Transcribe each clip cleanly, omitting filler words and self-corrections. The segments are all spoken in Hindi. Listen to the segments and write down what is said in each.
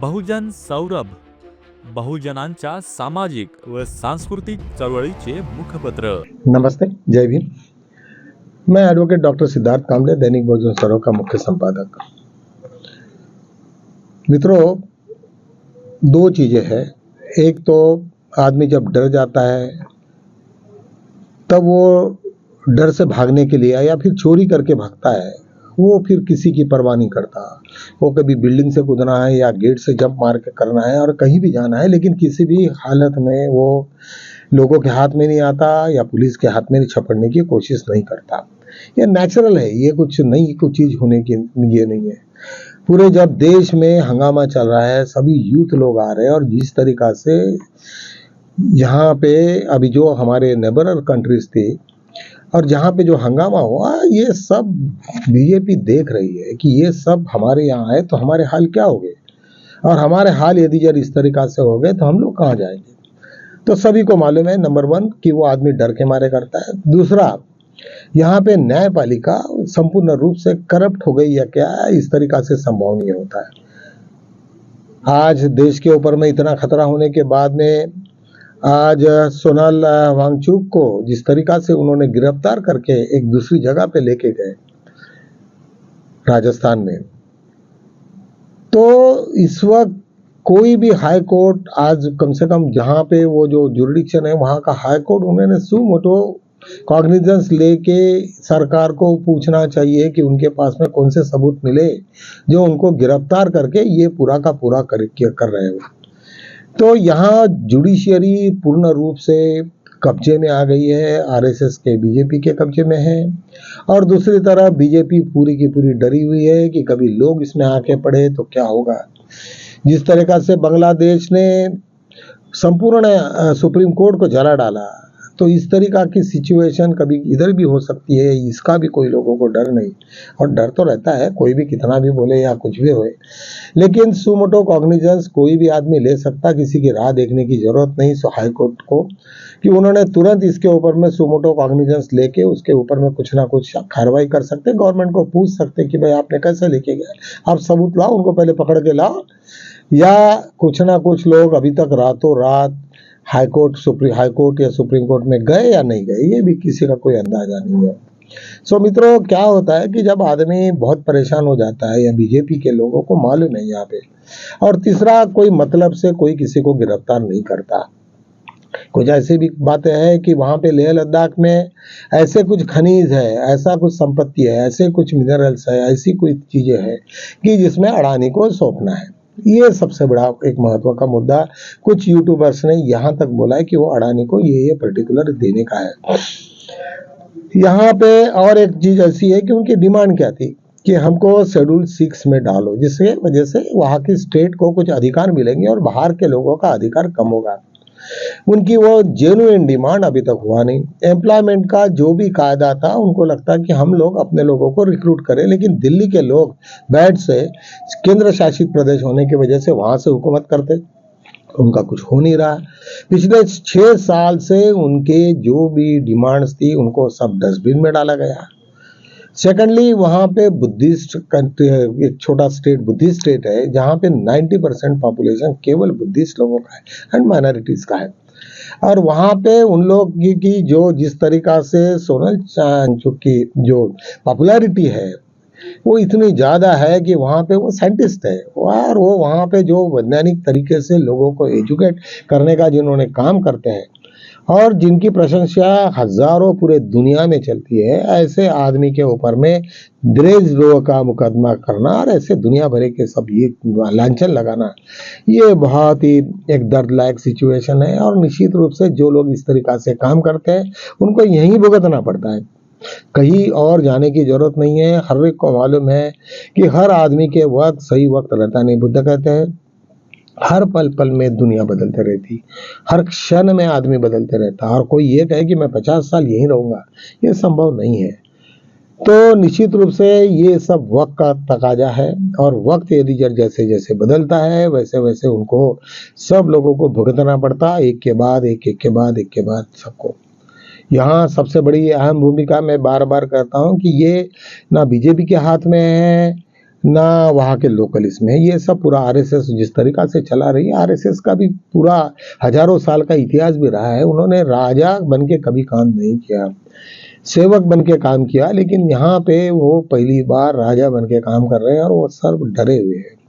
बहुजन सौरभ, बहुजनांच्या सामाजिक व सांस्कृतिक चळवळीचे मुखपत्र। नमस्ते, जय भीम। मैं एडवोकेट डॉक्टर सिद्धार्थ कांबले, दैनिक बहुजन सौरभ का मुख्य संपादक। मित्रों, दो चीजें हैं। एक तो आदमी जब डर जाता है तब वो डर से भागने के लिए या फिर चोरी करके भागता है, वो फिर किसी की परवाह नहीं करता। वो कभी बिल्डिंग से कूदना है या गेट से जंप मार के करना है और कहीं भी जाना है, लेकिन किसी भी हालत में वो लोगों के हाथ में नहीं आता या पुलिस के हाथ में नहीं छपड़ने की कोशिश नहीं करता। ये नेचुरल है, ये कुछ नई कुछ चीज होने की ये नहीं है। पूरे जब देश में हंगामा चल रहा है, सभी यूथ लोग आ रहे हैं और जिस तरीका से यहाँ पे अभी जो हमारे नेबरर कंट्रीज थी और जहाँ पे जो हंगामा हुआ, ये सब बीजेपी देख रही है कि ये सब हमारे यहाँ है तो हमारे हाल क्या हो गए, और हमारे हाल यदि जब इस तरीका से हो गए तो हम लोग कहाँ जाएंगे। तो सभी को मालूम है, नंबर वन कि वो आदमी डर के मारे करता है। दूसरा, यहाँ पे न्यायपालिका संपूर्ण रूप से करप्ट हो गई या क्या, इस तरीका से संभव नहीं होता है। आज देश के ऊपर में इतना खतरा होने के बाद में आज सोनाल वांगचुक को जिस तरीका से उन्होंने गिरफ्तार करके एक दूसरी जगह पे लेके गए राजस्थान में, तो इस वक्त कोई भी हाई कोर्ट आज कम से कम जहां पे वो जो जुरिडिक्शन है वहां का हाई कोर्ट उन्होंने सुमोटो कॉग्निजेंस लेके सरकार को पूछना चाहिए कि उनके पास में कौन से सबूत मिले जो उनको गिरफ्तार करके ये पूरा का पूरा कर रहे हो। तो यहाँ जुडिशियरी पूर्ण रूप से कब्जे में आ गई है, आरएसएस के बीजेपी के कब्जे में है। और दूसरी तरफ बीजेपी पूरी की पूरी डरी हुई है कि कभी लोग इसमें आके पड़े तो क्या होगा। जिस तरीका से बांग्लादेश ने संपूर्ण सुप्रीम कोर्ट को जला डाला, तो इस तरीका की सिचुएशन कभी इधर भी हो सकती है, इसका भी कोई लोगों को डर नहीं। और डर तो रहता है, कोई भी कितना भी बोले या कुछ भी होए, लेकिन सुमोटो कॉग्निजेंस कोई भी आदमी ले सकता, किसी की राह देखने की जरूरत नहीं सो हाई कोर्ट को, कि उन्होंने तुरंत इसके ऊपर में सुमोटो कॉग्निजेंस लेके उसके ऊपर में कुछ ना कुछ कार्रवाई कर सकते। गवर्नमेंट को पूछ सकते कि भाई आपने कैसे लेके गए, आप सबूत लाओ, उनको पहले पकड़ के लाओ। या कुछ ना कुछ लोग अभी तक रातों रात हाई कोर्ट या सुप्रीम कोर्ट में गए या नहीं गए, ये भी किसी का कोई अंदाजा नहीं है। सो मित्रों, क्या होता है कि जब आदमी बहुत परेशान हो जाता है, या बीजेपी के लोगों को मालूम है यहाँ पे, और तीसरा कोई मतलब से कोई किसी को गिरफ्तार नहीं करता। कुछ ऐसी भी बातें हैं कि वहां पे लेह लद्दाख में ऐसे कुछ खनिज है, ऐसा कुछ संपत्ति है, ऐसे कुछ मिनरल्स है, ऐसी कोई चीजें हैं कि जिसमें अडानी को सौंपना है। ये सबसे बड़ा एक महत्व का मुद्दा। कुछ यूट्यूबर्स ने यहाँ तक बोला है कि वो अडानी को ये पर्टिकुलर देने का है। यहाँ पे और एक चीज ऐसी है कि उनकी डिमांड क्या थी कि हमको शेड्यूल 6 में डालो, जिसके वजह से वहां की स्टेट को कुछ अधिकार मिलेंगे और बाहर के लोगों का अधिकार कम होगा। उनकी वो जेन्युइन डिमांड अभी तक हुआ नहीं। एम्प्लॉयमेंट का जो भी कायदा था, उनको लगता है कि हम लोग अपने लोगों को रिक्रूट करें, लेकिन दिल्ली के लोग बैठ से केंद्र शासित प्रदेश होने की वजह से वहां से हुकूमत करते, उनका कुछ हो नहीं रहा। पिछले 6 साल से उनके जो भी डिमांड्स थी उनको सब डस्टबिन में डाला गया। सेकेंडली, वहां पे बुद्धिस्ट कंट्री, एक छोटा स्टेट बुद्धिस्ट स्टेट है जहां पे 90% पॉपुलेशन केवल बुद्धिस्ट लोगों का है एंड माइनॉरिटीज का है। और वहां पे उन लोग की जो जिस तरीका से सोनल चांचुक की जो पॉपुलैरिटी है वो इतनी ज्यादा है कि वहां पे वो साइंटिस्ट है, और वो वहां पे जो वैज्ञानिक तरीके से लोगों को एजुकेट करने का जिन्होंने काम करते हैं और जिनकी प्रशंसा हजारों पूरे दुनिया में चलती है, ऐसे आदमी के ऊपर में देशद्रोह का मुकदमा करना और ऐसे दुनिया भर के सब ये लांछन लगाना, ये बहुत ही एक दर्दनाक सिचुएशन है। और निश्चित रूप से जो लोग इस तरीका से काम करते हैं उनको यहीं भुगतना पड़ता है, कहीं और जाने की जरूरत नहीं है। हर एक को मालूम है कि हर आदमी के वक्त सही वक्त रहता नहीं। बुद्ध कहते हैं हर पल पल में दुनिया बदलते रहती, हर क्षण में आदमी बदलते रहता, और कोई ये कहे कि मैं 50 साल यहीं रहूंगा, ये संभव नहीं है। तो निश्चित रूप से ये सब वक्त का तकाजा है, और वक्त यदि जैसे जैसे बदलता है वैसे वैसे उनको सब लोगों को भुगतना पड़ता, एक के बाद सबको। यहाँ सबसे बड़ी अहम भूमिका मैं बार बार कहता हूँ कि ये ना बीजेपी के हाथ में है, ना वहाँ के लोकल इसमें। ये सब पूरा आरएसएस जिस तरीका से चला रही है, आरएसएस का भी पूरा हजारों साल का इतिहास भी रहा है। उन्होंने राजा बन के कभी काम नहीं किया, सेवक बन के काम किया, लेकिन यहाँ पे वो पहली बार राजा बन के काम कर रहे हैं और वो सब डरे हुए हैं।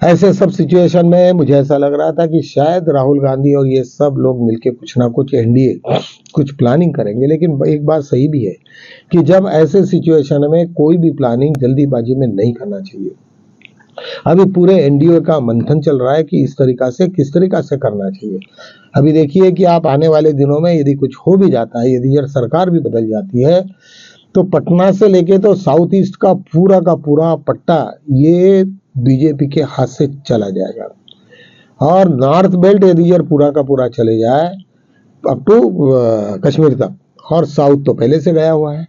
ऐसे सब सिचुएशन में मुझे ऐसा लग रहा था कि शायद राहुल गांधी और ये सब लोग मिलके कुछ ना कुछ एनडीए कुछ प्लानिंग करेंगे। लेकिन एक बात सही भी है कि जब ऐसे सिचुएशन में कोई भी प्लानिंग जल्दीबाजी में नहीं करना चाहिए। अभी पूरे एनडीए का मंथन चल रहा है कि इस तरीका से किस तरीका से करना चाहिए। अभी देखिए कि आप आने वाले दिनों में यदि कुछ हो भी जाता है, यदि यार सरकार भी बदल जाती है, तो पटना से लेके तो साउथ ईस्ट का पूरा पट्टा ये बीजेपी के हाथ से चला जाएगा। और नॉर्थ बेल्ट यदि यार पूरा का पूरा चले जाए अप टू कश्मीर तक, और साउथ तो पहले से गया हुआ है,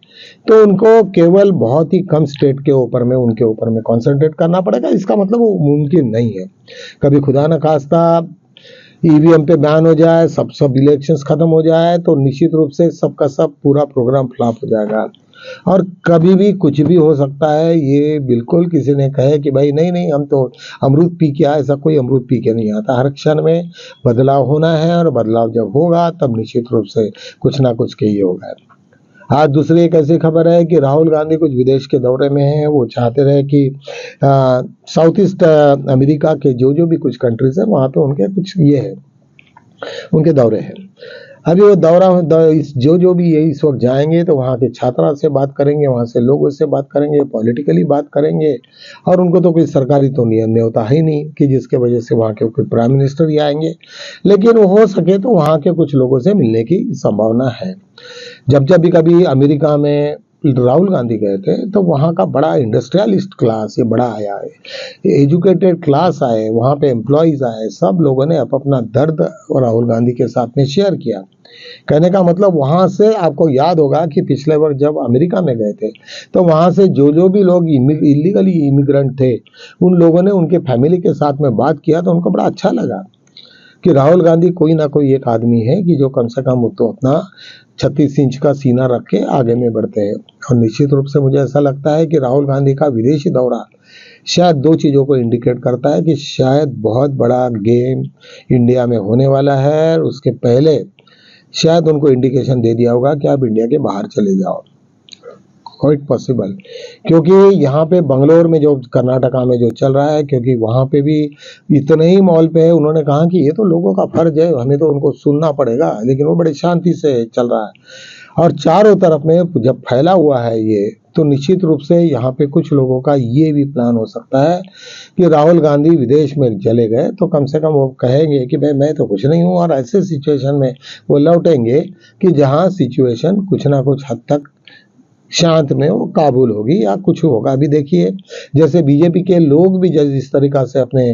तो उनको केवल बहुत ही कम स्टेट के ऊपर में उनके ऊपर में कंसंट्रेट करना पड़ेगा। इसका मतलब वो मुमकिन नहीं है। कभी खुदा न खास्ता ईवीएम पे बैन हो जाए, सब इलेक्शंस खत्म हो जाए, तो निश्चित रूप से सबका सब पूरा प्रोग्राम फ्लॉप हो जाएगा। और कभी भी कुछ भी हो सकता है। ये बिल्कुल किसी ने कहे कि भाई नहीं हम तो अमरूद पी के आए, ऐसा कोई अमरूद पी के नहीं आता। हर क्षण में बदलाव होना है, और बदलाव जब होगा तब निश्चित रूप से कुछ ना कुछ के ही होगा। आज दूसरी एक ऐसी खबर है कि राहुल गांधी कुछ विदेश के दौरे में हैं। वो चाहते रहे कि साउथ ईस्ट अमेरिका के जो भी कुछ कंट्रीज है वहाँ पे उनके कुछ ये है, उनके दौरे हैं। अभी वो जो भी ये इस वक्त जाएंगे तो वहाँ के छात्रा से बात करेंगे, वहाँ से लोगों से बात करेंगे, पॉलिटिकली बात करेंगे। और उनको तो कोई सरकारी तो नियम होता ही नहीं कि जिसके वजह से वहाँ के कोई प्राइम मिनिस्टर ही आएंगे। लेकिन वो हो सके तो वहाँ के कुछ लोगों से मिलने की संभावना है। जब भी कभी अमेरिका में राहुल गांधी गए थे तो वहाँ का बड़ा इंडस्ट्रियलिस्ट क्लास ये बड़ा आया है, एजुकेटेड क्लास आए, वहाँ पे एम्प्लॉयज आए, सब लोगों ने अपना दर्द राहुल गांधी के साथ में शेयर किया। कहने का मतलब वहां से आपको याद होगा कि पिछले वर्ष जब अमेरिका में गए थे तो वहां से जो भी लोग इलीगली इमिग्रेंट थे, उन लोगों ने उनके फैमिली के साथ में बात किया तो उनको बड़ा अच्छा लगा कि राहुल गांधी कोई ना कोई एक आदमी है कि जो कम से कम तो अपना 36 इंच का सीना रख के आगे में बढ़ते हैं। और निश्चित रूप से मुझे ऐसा लगता है कि राहुल गांधी का विदेशी दौरा शायद दो चीज़ों को इंडिकेट करता है कि शायद बहुत बड़ा गेम इंडिया में होने वाला है। उसके पहले शायद उनको इंडिकेशन दे दिया होगा कि आप इंडिया के बाहर चले जाओ, क्वाइट पॉसिबल। क्योंकि यहाँ पे बंगलोर में जो कर्नाटका में जो चल रहा है, क्योंकि वहाँ पे भी इतने ही मॉल पे है, उन्होंने कहा कि ये तो लोगों का फर्ज है, हमें तो उनको सुनना पड़ेगा, लेकिन वो बड़े शांति से चल रहा है। और चारों तरफ में जब फैला हुआ है ये, तो निश्चित रूप से यहाँ पे कुछ लोगों का ये भी प्लान हो सकता है कि राहुल गांधी विदेश में चले गए तो कम से कम वो कहेंगे कि भाई मैं तो कुछ नहीं हूँ, और ऐसे सिचुएशन में वो लौटेंगे कि जहाँ सिचुएशन कुछ ना कुछ हद तक शांत में वो काबुल होगी या कुछ होगा। अभी देखिए जैसे बीजेपी के लोग भी जिस तरीका से अपने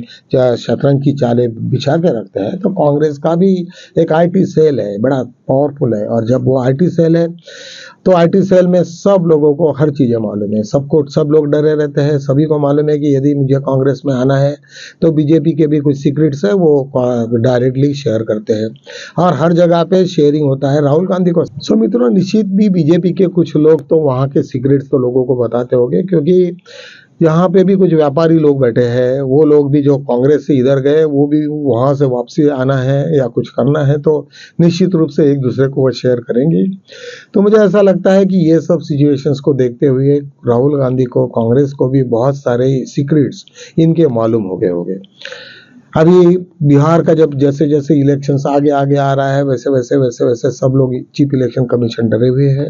शतरंज की चालें बिछा के रखते हैं, तो कांग्रेस का भी एक आईटी सेल है, बड़ा पावरफुल है। और जब वो आईटी सेल है तो आईटी सेल में सब लोगों को हर चीज़ें मालूम है, सब लोग डरे रहते हैं। सभी को मालूम है कि यदि मुझे कांग्रेस में आना है तो बीजेपी के भी कुछ सीक्रेट्स है वो डायरेक्टली शेयर करते हैं, और हर जगह पे शेयरिंग होता है राहुल गांधी को। सो मित्रों, निश्चित भी बीजेपी के कुछ लोग तो वहाँ के सीक्रेट्स तो लोगों को बताते होंगे, क्योंकि यहाँ पे भी कुछ व्यापारी लोग बैठे हैं। वो लोग भी जो कांग्रेस से इधर गए, वो भी वहाँ से वापसी आना है या कुछ करना है, तो निश्चित रूप से एक दूसरे को वो शेयर करेंगे। तो मुझे ऐसा लगता है कि ये सब सिचुएशंस को देखते हुए राहुल गांधी को, कांग्रेस को भी बहुत सारे सीक्रेट्स इनके मालूम हो गए होंगे। अभी बिहार का जब जैसे जैसे इलेक्शंस आगे आ रहा है, वैसे वैसे सब लोग चीफ इलेक्शन कमीशन डरे हुए हैं।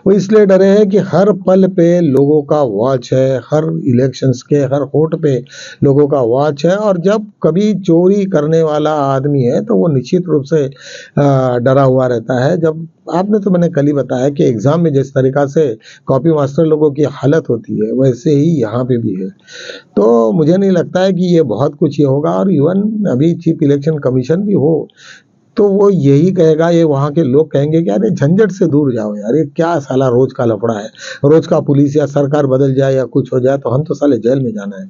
वो इसलिए डरे हैं कि हर पल पे लोगों का वॉच है, हर इलेक्शंस के हर होट पे लोगों का वॉच है। और जब कभी चोरी करने वाला आदमी है तो वो निश्चित रूप से डरा हुआ रहता है। जब आपने तो मैंने कल ही बताया कि एग्जाम में जिस तरीका से कॉपी मास्टर लोगों की हालत होती है, वैसे ही यहाँ पे भी है। तो मुझे नहीं लगता है कि ये बहुत कुछ ये होगा। और इवन अभी चीफ इलेक्शन कमीशन भी हो तो वो यही कहेगा, ये वहाँ के लोग कहेंगे कि अरे झंझट से दूर जाओ यार, ये क्या साला रोज का लफड़ा है, रोज का पुलिस या सरकार बदल जाए या कुछ हो जाए तो हम तो साले जेल में जाना है।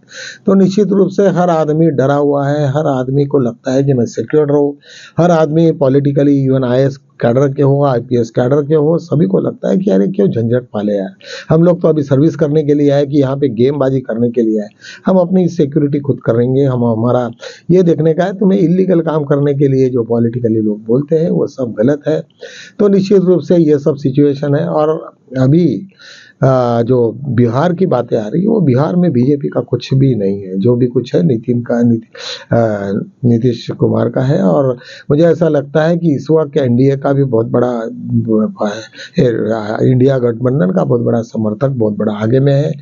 तो निश्चित रूप से हर आदमी डरा हुआ है, हर आदमी को लगता है कि मैं सिक्योर रहूँ, हर आदमी पॉलिटिकली इवन आईएएस कैडर के हो, आईपीएस कैडर के हो, सभी को लगता है कि अरे क्यों झंझट पाले यार, हम लोग तो अभी सर्विस करने के लिए आए कि यहाँ पे गेमबाजी करने के लिए आए, हम अपनी सिक्योरिटी खुद करेंगे, हम हमारा ये देखने का है। तुम्हें इलीगल काम करने के लिए जो पॉलिटिकली लोग बोलते हैं वो सब गलत है। तो निश्चित रूप से ये सब सिचुएशन है। और अभी जो बिहार की बातें आ रही है, वो बिहार में बीजेपी का कुछ भी नहीं है, जो भी कुछ है नीतीश कुमार का है। और मुझे ऐसा लगता है कि इस वक्त एनडीए का भी बहुत बड़ा इंडिया गठबंधन का बहुत बड़ा समर्थक बहुत बड़ा आगे में है।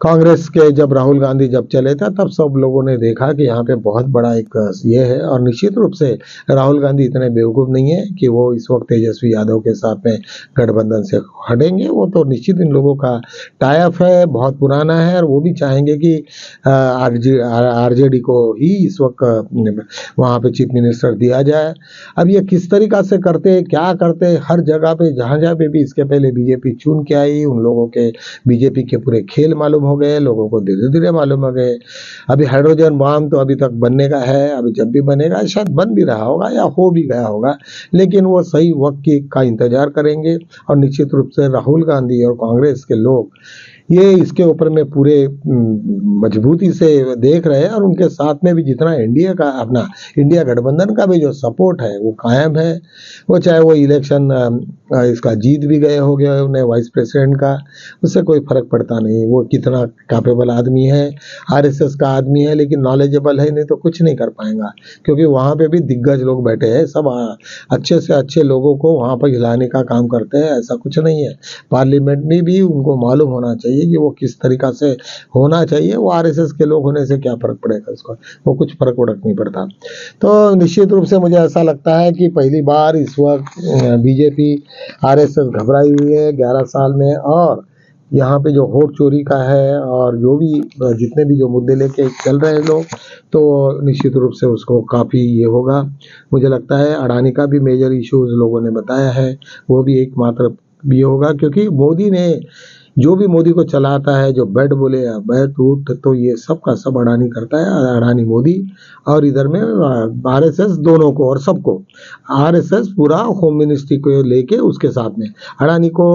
कांग्रेस के जब राहुल गांधी जब चले थे तब सब लोगों ने देखा कि यहाँ पे बहुत बड़ा एक ये है। और निश्चित रूप से राहुल गांधी इतने बेवकूफ़ नहीं है कि वो इस वक्त तेजस्वी यादव के साथ में गठबंधन से हटेंगे। वो तो निश्चित इन लोगों का टाइप है, बहुत पुराना है, और वो भी चाहेंगे कि आरजेडी को ही इस वक्त वहाँ पे चीफ मिनिस्टर दिया जाए। अब ये किस तरीका से करते, क्या करते, हर जगह पे जहाँ जहाँ पे भी इसके पहले बीजेपी चुन के आई, उन लोगों के बीजेपी के पूरे खेल मालूम हो गए, लोगों को धीरे धीरे मालूम हो गए। अभी हाइड्रोजन बम तो अभी तक बनने का है, अभी जब भी बनेगा शायद बन भी रहा होगा या हो भी गया होगा, लेकिन वो सही वक्त का इंतजार करेंगे। और निश्चित रूप से राहुल गांधी और कांग्रेस के लोग ये इसके ऊपर में पूरे मजबूती से देख रहे हैं। और उनके साथ में भी जितना एनडीए का अपना इंडिया गठबंधन का भी जो सपोर्ट है वो कायम है। वो चाहे वो इलेक्शन इसका जीत भी गए हो गए उन्हें वाइस प्रेसिडेंट का, उससे कोई फर्क पड़ता नहीं। वो कितना कैपेबल आदमी है, आरएसएस का आदमी है, लेकिन नॉलेजेबल है नहीं तो कुछ नहीं कर पाएगा, क्योंकि वहाँ पे भी दिग्गज लोग बैठे हैं, सब अच्छे से अच्छे लोगों को वहाँ पर हिलाने का काम करते हैं। ऐसा कुछ नहीं है, पार्लियामेंट में भी उनको मालूम होना चाहिए कि वो किस तरीका से होना चाहिए। वो आरएसएस के लोग होने से क्या फर्क पड़ेगा उसको, वो कुछ फर्क नहीं पड़ता। तो निश्चित रूप से मुझे ऐसा लगता है कि पहली बार इस वक्त बीजेपी आरएसएस घबराई हुई है 11 साल में। और यहाँ पे जो वोट चोरी का है और जो भी जितने भी जो मुद्दे लेके चल रहे हैं लोग, तो निश्चित रूप से उसको काफ़ी ये होगा। मुझे लगता है अडानी का भी मेजर इश्यूज लोगों ने बताया है, वो भी एकमात्र ये होगा, क्योंकि मोदी ने जो भी मोदी को चलाता है, जो बेड बोले या बैठ उठ, तो ये सब का सब अडानी करता है, अडानी मोदी। और इधर में आरएसएस दोनों को और सबको, आरएसएस पूरा होम मिनिस्ट्री को लेके उसके साथ में, अडानी को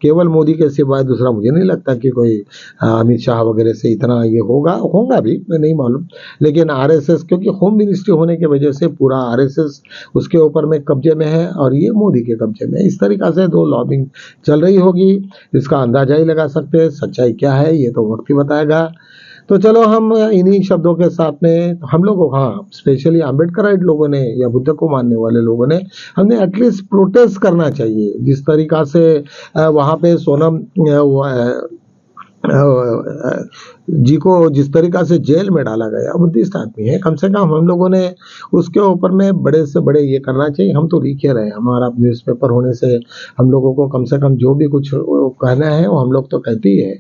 केवल मोदी के सिवाय दूसरा मुझे नहीं लगता कि कोई अमित शाह वगैरह से इतना ये होगा भी, मैं नहीं मालूम। लेकिन आरएसएस क्योंकि होम मिनिस्ट्री होने की वजह से पूरा आरएसएस उसके ऊपर में कब्जे में है और ये मोदी के कब्जे में। इस तरीका से दो लॉबिंग चल रही होगी, इसका अंदाजा ही लगा सकते हैं। सच्चाई क्या है ये तो वक्त ही बताएगा। तो चलो हम इन्हीं शब्दों के साथ में हम लोगों, हाँ स्पेशली अम्बेडकराइट लोगों ने या बुद्ध को मानने वाले लोगों ने, हमने एटलीस्ट प्रोटेस्ट करना चाहिए। जिस तरीका से वहाँ पे सोनम जी को जिस तरीका से जेल में डाला गया, बुद्धिस्ट आदमी है, कम से कम हम लोगों ने उसके ऊपर में बड़े से बड़े ये करना चाहिए। हम तो लिखे रहे, हमारा न्यूज़पेपर होने से हम लोगों को कम से कम जो भी कुछ कहना है वो हम लोग तो कहते ही है।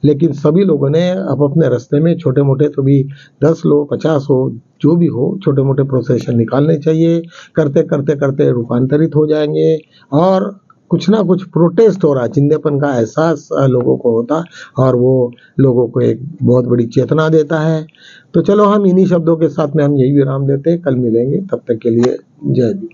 लेकिन सभी लोगों ने अब अपने रास्ते में छोटे मोटे तो भी 10 लोग 50 हो जो भी हो, छोटे मोटे प्रोसेशन निकालने चाहिए। करते करते करते रूपांतरित हो जाएंगे और कुछ ना कुछ प्रोटेस्ट हो रहा, जिंदेपन का एहसास लोगों को होता और वो लोगों को एक बहुत बड़ी चेतना देता है। तो चलो हम इन्हीं शब्दों के साथ में हम यही विराम देते हैं, कल मिलेंगे, तब तक के लिए जय हिंद।